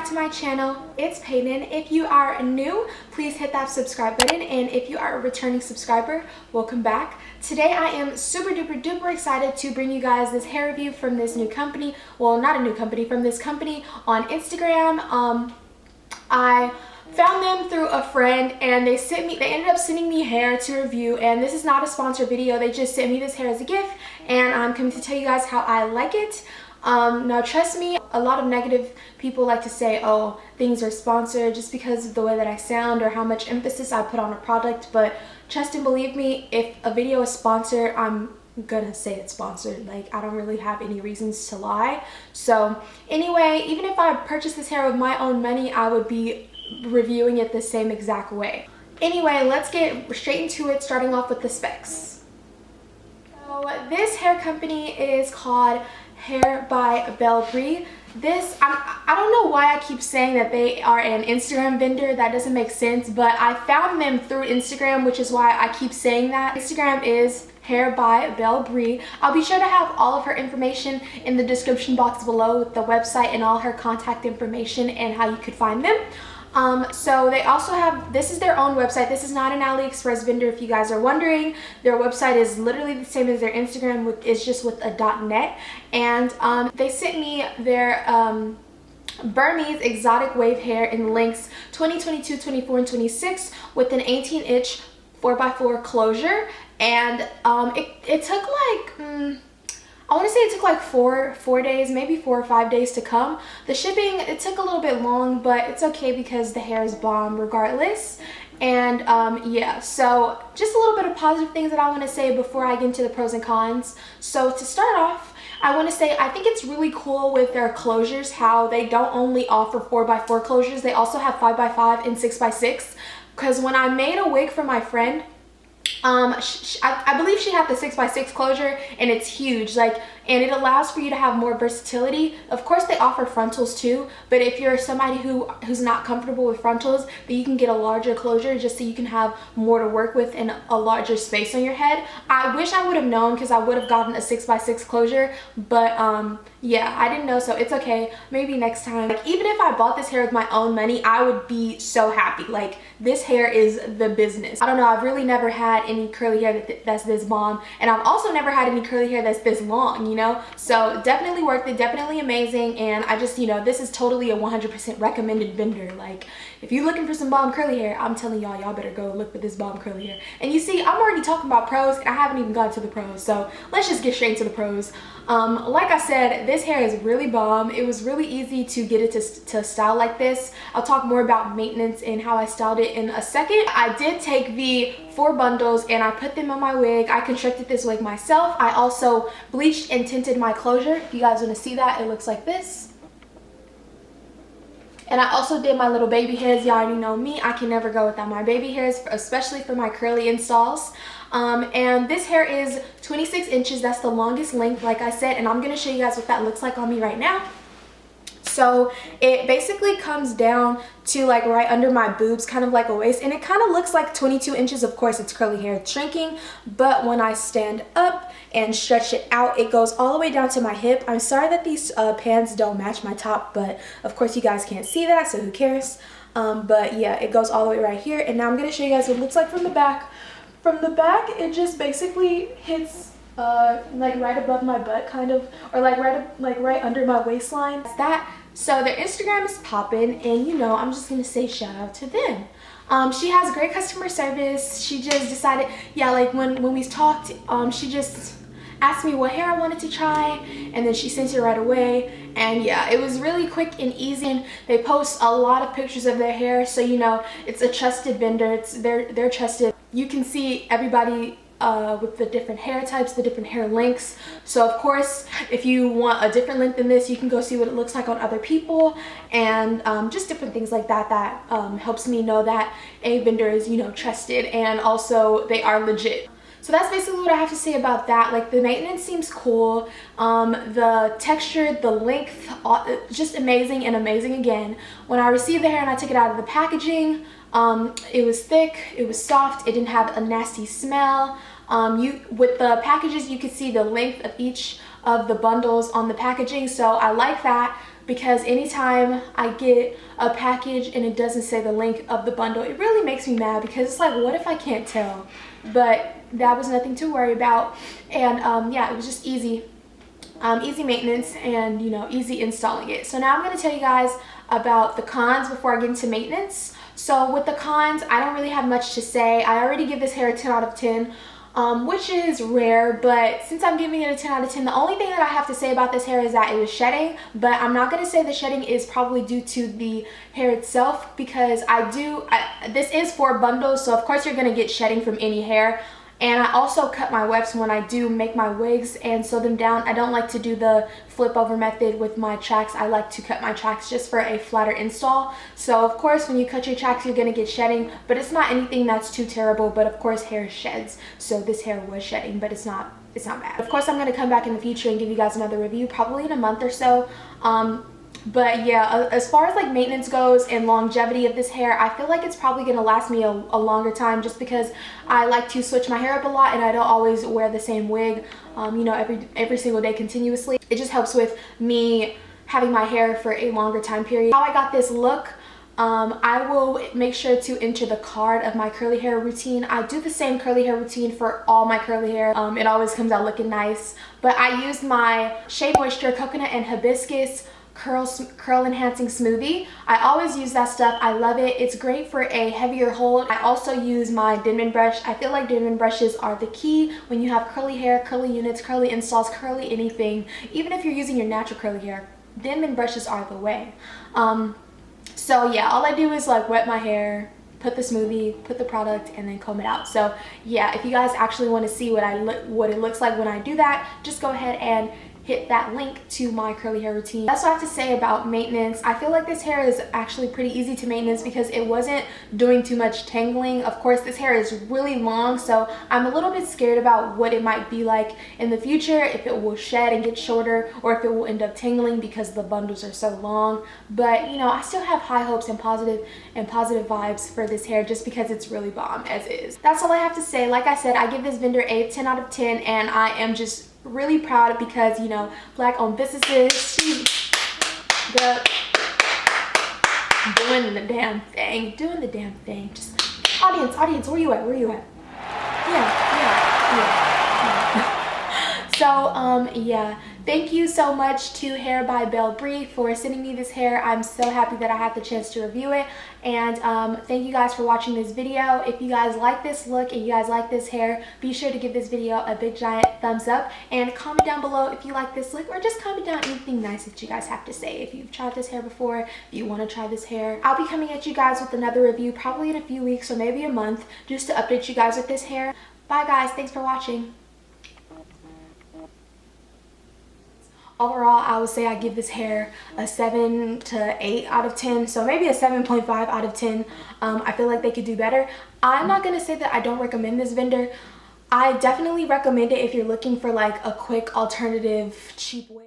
back to my channel. It's Peyton. If you are new, please hit that subscribe button, and if you are a returning subscriber, welcome back. Today I am super duper excited to bring you guys this hair review from this new company. Well, not a new company, from this company on Instagram. I found them through a friend, and they ended up sending me hair to review, and this is not a sponsored video. They just sent me this hair as a gift, and I'm coming to tell you guys how I like it. Now trust me, a lot of negative people like to say, oh, things are sponsored just because of the way that I sound or how much emphasis I put on a product, but trust and believe me, if a video is sponsored, I'm gonna say it's sponsored. Like, I don't really have any reasons to lie. So anyway, even if I purchased this hair with my own money, I would be reviewing it the same exact way. Anyway, let's get straight into it, starting off with the specs. So this hair company is called Hair by Belle Bree. I don't know why I keep saying that they are an Instagram vendor. That doesn't make sense, but I found them through Instagram, which is why I keep saying that. Instagram is Hair by Belle Bree. I'll be sure to have all of her information in the description box below with the website and all her contact information and how you could find them. So they also have, this is their own website. This is not an AliExpress vendor, if you guys are wondering. Their website is literally the same as their Instagram, it's just with a .net. And they sent me their Burmese Exotic Wave hair in lengths 20, 22, 24, and 26 with an 18-inch 4x4 closure. And it took like, I want to say it took like four days, maybe 4 or 5 days to come. The shipping, it took a little bit long, but it's okay because the hair is bomb regardless. And yeah, so just a little bit of positive things that I want to say before I get into the pros and cons. So to start off, I want to say I think it's really cool with their closures how they don't only offer 4x4 closures, they also have 5x5 and 6x6. Because when I made a wig for my friend, I believe she had the 6x6 closure, and it's huge, like, and it allows for you to have more versatility. Of course they offer frontals too, but if you're somebody who's not comfortable with frontals, then you can get a larger closure just so you can have more to work with and a larger space on your head. I wish I would have known, because I would have gotten a 6x6 closure, but yeah, I didn't know, so it's okay. Maybe next time. Like, even if I bought this hair with my own money, I would be so happy. Like, this hair is the business. I don't know, I've really never had any curly hair that's this bomb, and I've also never had any curly hair that's this long, you know? So definitely worth it, definitely amazing, and I just, you know, this is totally a 100% recommended vendor. Like, if you're looking for some bomb curly hair, I'm telling y'all better go look for this bomb curly hair. And you see, I'm already talking about pros, and I haven't even gotten to the pros, so let's just get straight into the pros. Like I said, this hair is really bomb. It was really easy to get it to style like this. I'll talk more about maintenance and how I styled it in a second. I did take the 4 bundles and I put them on my wig. I constructed this wig myself. I also bleached and tinted my closure. If you guys want to see that, it looks like this. And I also did my little baby hairs. Y'all already know me. I can never go without my baby hairs, especially for my curly installs. And this hair is 26 inches. That's the longest length, like I said. And I'm going to show you guys what that looks like on me right now. So it basically comes down to like right under my boobs, kind of like a waist. And it kind of looks like 22 inches. Of course, it's curly hair, it's shrinking. But when I stand up and stretch it out, it goes all the way down to my hip. I'm sorry that these pants don't match my top, but of course you guys can't see that, so who cares? But yeah, it goes all the way right here. And now I'm going to show you guys what it looks like from the back. From the back, it just basically hits like right above my butt, kind of, or like right under my waistline. That's that. So their Instagram is popping, and you know, I'm just gonna say shout out to them. She has great customer service. She just decided, yeah, like when we talked, she just asked me what hair I wanted to try, and then she sent it right away. And yeah, it was really quick and easy, and they post a lot of pictures of their hair, so you know it's a trusted vendor. They're trusted. You can see everybody with the different hair types, the different hair lengths. So of course, if you want a different length than this, you can go see what it looks like on other people, and just different things like that. That helps me know that a vendor is, you know, trusted, and also they are legit. So that's basically what I have to say about that. Like, the maintenance seems cool, the texture, the length, just amazing and amazing again. When I received the hair and I took it out of the packaging, it was thick, it was soft, it didn't have a nasty smell. With the packages, you could see the length of each of the bundles on the packaging, so I like that. because anytime I get a package and it doesn't say the link of the bundle, it really makes me mad, because it's like, what if I can't tell? But that was nothing to worry about. And yeah, it was just easy maintenance, and you know, easy installing it. So now I'm going to tell you guys about the cons before I get into maintenance. So with the cons, I don't really have much to say. I already give this hair a 10 out of 10. Which is rare, but since I'm giving it a 10 out of 10, the only thing that I have to say about this hair is that it was shedding. But I'm not going to say the shedding is probably due to the hair itself, because this is for bundles, so of course you're going to get shedding from any hair. And I also cut my wefts when I do make my wigs and sew them down. I don't like to do the flip over method with my tracks. I like to cut my tracks just for a flatter install. So of course when you cut your tracks, you're going to get shedding, but it's not anything that's too terrible. But of course hair sheds, so this hair was shedding, but it's not bad. Of course I'm going to come back in the future and give you guys another review, probably in a month or so. But yeah, as far as like maintenance goes and longevity of this hair, I feel like it's probably going to last me a longer time, just because I like to switch my hair up a lot and I don't always wear the same wig, you know, every single day continuously. It just helps with me having my hair for a longer time period. How I got this look, I will make sure to enter the card of my curly hair routine. I do the same curly hair routine for all my curly hair. It always comes out looking nice. But I use my Shea Moisture Coconut and Hibiscus curl enhancing smoothie. I always use that stuff. I love it. It's great for a heavier hold. I also use my Denman brush. I feel like Denman brushes are the key when you have curly hair, curly units, curly installs, curly anything. Even if you're using your natural curly hair, Denman brushes are the way. So yeah, all I do is like wet my hair, put the smoothie, put the product, and then comb it out. So yeah, if you guys actually want to see what it looks like when I do that, just go ahead and hit that link to my curly hair routine. That's what I have to say about maintenance. I feel like this hair is actually pretty easy to maintenance because it wasn't doing too much tangling. Of course, this hair is really long, so I'm a little bit scared about what it might be like in the future, if it will shed and get shorter, or if it will end up tangling because the bundles are so long. But you know, I still have high hopes and positive vibes for this hair, just because it's really bomb as is. That's all I have to say. Like I said, I give this vendor a 10 out of 10, and I am just really proud because, you know, black owned businesses, she's doing the damn thing. Just audience, where you at? Yeah. So yeah, thank you so much to Hair by Belle Bree for sending me this hair. I'm so happy that I had the chance to review it. And thank you guys for watching this video. If you guys like this look and you guys like this hair, be sure to give this video a big giant thumbs up, and comment down below if you like this look, or just comment down anything nice that you guys have to say. If you've tried this hair before, if you want to try this hair. I'll be coming at you guys with another review probably in a few weeks or maybe a month, just to update you guys with this hair. Bye guys, thanks for watching. Overall, I would say I give this hair a 7 to 8 out of 10, so maybe a 7.5 out of 10. I feel like they could do better. I'm not going to say that I don't recommend this vendor. I definitely recommend it if you're looking for like a quick alternative cheap wig.